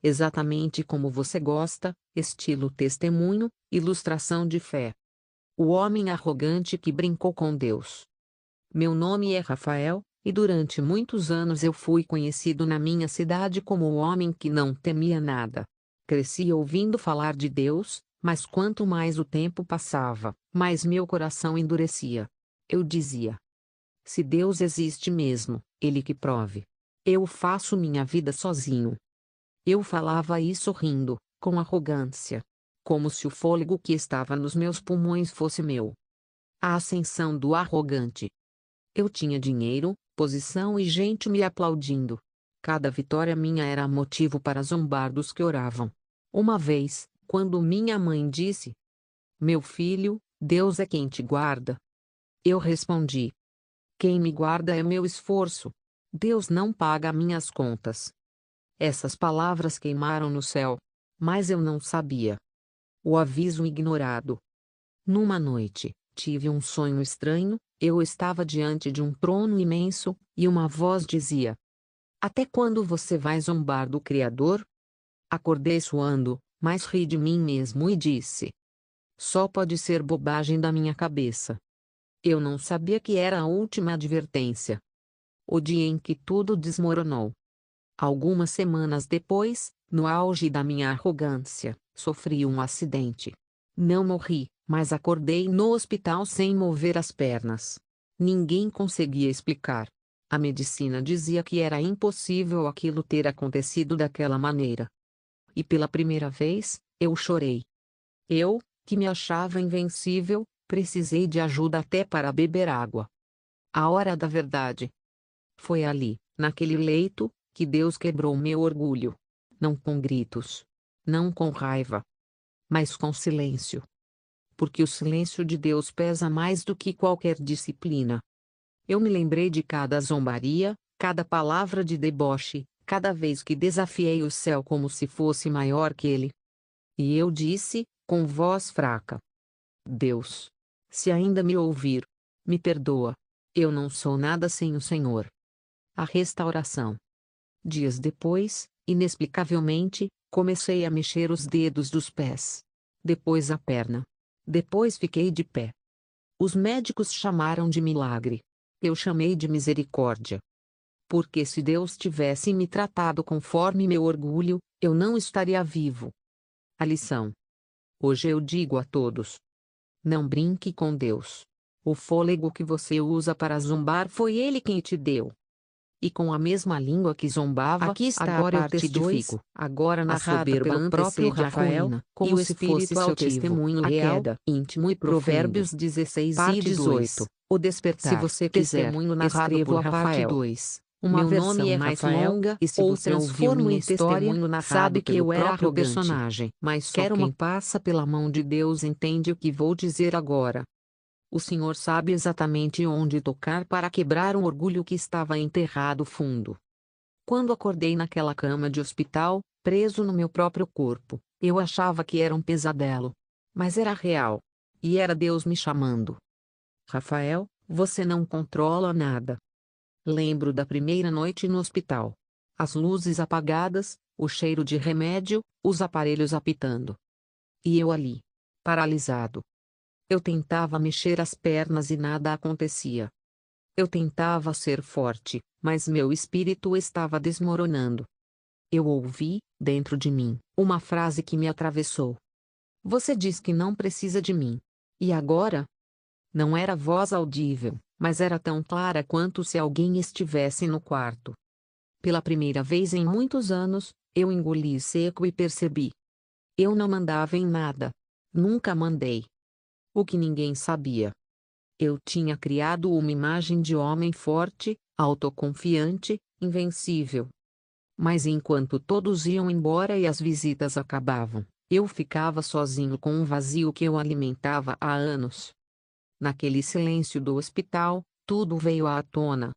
exatamente como você gosta, estilo testemunho, ilustração de fé. O homem arrogante que brincou com Deus. Meu nome é Rafael, e durante muitos anos eu fui conhecido na minha cidade como o homem que não temia nada. Cresci ouvindo falar de Deus, mas quanto mais o tempo passava, mais meu coração endurecia. Eu dizia: se Deus existe mesmo, Ele que prove. Eu faço minha vida sozinho. Eu falava isso rindo, com arrogância. Como se o fôlego que estava nos meus pulmões fosse meu. A ascensão do arrogante. Eu tinha dinheiro, posição e gente me aplaudindo. Cada vitória minha era motivo para zombar dos que oravam. Uma vez, quando minha mãe disse: meu filho, Deus é quem te guarda. Eu respondi: quem me guarda é meu esforço. Deus não paga minhas contas. Essas palavras queimaram no céu. Mas eu não sabia. O aviso ignorado. Numa noite, tive um sonho estranho. Eu estava diante de um trono imenso, e uma voz dizia: até quando você vai zombar do Criador? Acordei suando, mas ri de mim mesmo e disse: só pode ser bobagem da minha cabeça. Eu não sabia que era a última advertência. O dia em que tudo desmoronou. Algumas semanas depois, no auge da minha arrogância, sofri um acidente. Não morri, mas acordei no hospital sem mover as pernas. Ninguém conseguia explicar. A medicina dizia que era impossível aquilo ter acontecido daquela maneira. E pela primeira vez, eu chorei. Eu, que me achava invencível, precisei de ajuda até para beber água. A hora da verdade. Foi ali, naquele leito, que Deus quebrou meu orgulho. Não com gritos. Não com raiva. Mas com silêncio. Porque o silêncio de Deus pesa mais do que qualquer disciplina. Eu me lembrei de cada zombaria, cada palavra de deboche, cada vez que desafiei o céu como se fosse maior que ele. E eu disse, com voz fraca: Deus, se ainda me ouvir, me perdoa. Eu não sou nada sem o Senhor. A restauração. Dias depois, inexplicavelmente, comecei a mexer os dedos dos pés. Depois a perna. Depois fiquei de pé. Os médicos chamaram de milagre. Eu chamei de misericórdia. Porque se Deus tivesse me tratado conforme meu orgulho, eu não estaria vivo. A lição. Hoje eu digo a todos: não brinque com Deus. O fôlego que você usa para zombar foi Ele quem te deu. E com a mesma língua que zombava, Aqui está agora a eu parte 2, testifico. agora A narrada soberba pelo próprio antecede a Rafael, ruína, como e o se fosse espírito seu altivo, testemunho a real, queda. íntimo e profundo. Provérbios 16 Parte e 18. 2. O despertar. Se você quiser, Testemunho narrado escrevo por a parte Rafael. 2. Uma Meu versão nome é mais Rafael, longa, e se ou você ouviu transformo minha em história, testemunho narrado sabe que pelo eu era próprio arrogante. personagem. Mas só Quero quem uma passa pela mão de Deus entende o que vou dizer agora. O Senhor sabe exatamente onde tocar para quebrar um orgulho que estava enterrado fundo. Quando acordei naquela cama de hospital, preso no meu próprio corpo, eu achava que era um pesadelo. Mas era real. E era Deus me chamando. Rafael, você não controla nada. Lembro da primeira noite no hospital. As luzes apagadas, o cheiro de remédio, os aparelhos apitando. E eu ali, paralisado. Eu tentava mexer as pernas e nada acontecia. Eu tentava ser forte, mas meu espírito estava desmoronando. Eu ouvi, dentro de mim, uma frase que me atravessou. Você diz que não precisa de mim. E agora? Não era voz audível, mas era tão clara quanto se alguém estivesse no quarto. Pela primeira vez em muitos anos, eu engoli seco e percebi. Eu não mandava em nada. Nunca mandei. O que ninguém sabia. Eu tinha criado uma imagem de homem forte, autoconfiante, invencível. Mas enquanto todos iam embora e as visitas acabavam, eu ficava sozinho com um vazio que eu alimentava há anos. Naquele silêncio do hospital, tudo veio à tona.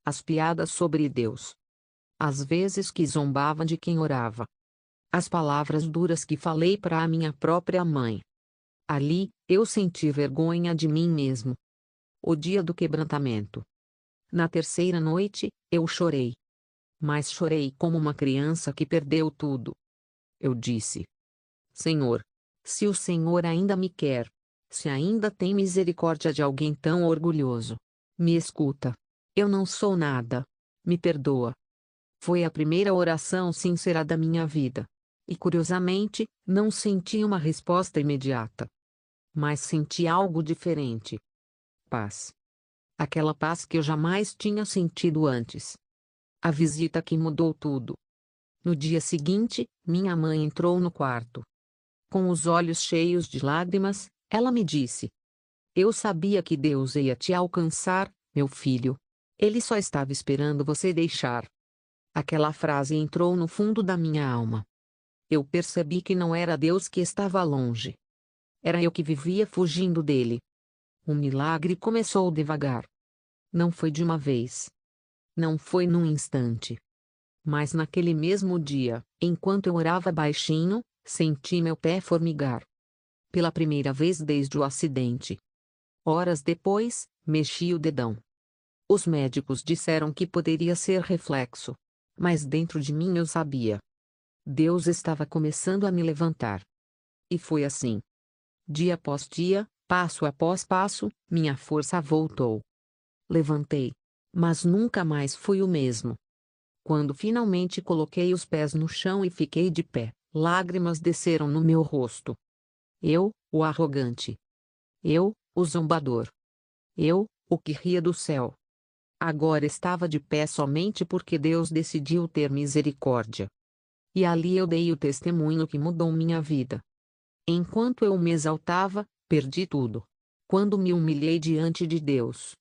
As piadas sobre Deus. As vezes que zombava de quem orava. As palavras duras que falei para a minha própria mãe. Ali, eu senti vergonha de mim mesmo. O dia do quebrantamento. Na terceira noite, eu chorei. Mas chorei como uma criança que perdeu tudo. Eu disse: Senhor, se o Senhor ainda me quer, se ainda tem misericórdia de alguém tão orgulhoso, me escuta. Eu não sou nada. Me perdoa. Foi a primeira oração sincera da minha vida. E curiosamente, não senti uma resposta imediata. Mas senti algo diferente. Paz. Aquela paz que eu jamais tinha sentido antes. A visita que mudou tudo. No dia seguinte, minha mãe entrou no quarto. Com os olhos cheios de lágrimas, ela me disse: Eu sabia que Deus ia te alcançar, meu filho. Ele só estava esperando você deixar. Aquela frase entrou no fundo da minha alma. Eu percebi que não era Deus que estava longe. Era eu que vivia fugindo dele. O milagre começou devagar. Não foi de uma vez. Não foi num instante. Mas naquele mesmo dia, enquanto eu orava baixinho, senti meu pé formigar. Pela primeira vez desde o acidente. Horas depois, mexi o dedão. Os médicos disseram que poderia ser reflexo. Mas dentro de mim eu sabia. Deus estava começando a me levantar. E foi assim. Dia após dia, passo após passo, minha força voltou. Levantei. Mas nunca mais fui o mesmo. Quando finalmente coloquei os pés no chão e fiquei de pé, lágrimas desceram no meu rosto. Eu, o arrogante. Eu, o zombador. Eu, o que ria do céu. Agora estava de pé somente porque Deus decidiu ter misericórdia. E ali eu dei o testemunho que mudou minha vida. Enquanto eu me exaltava, perdi tudo. Quando me humilhei diante de Deus,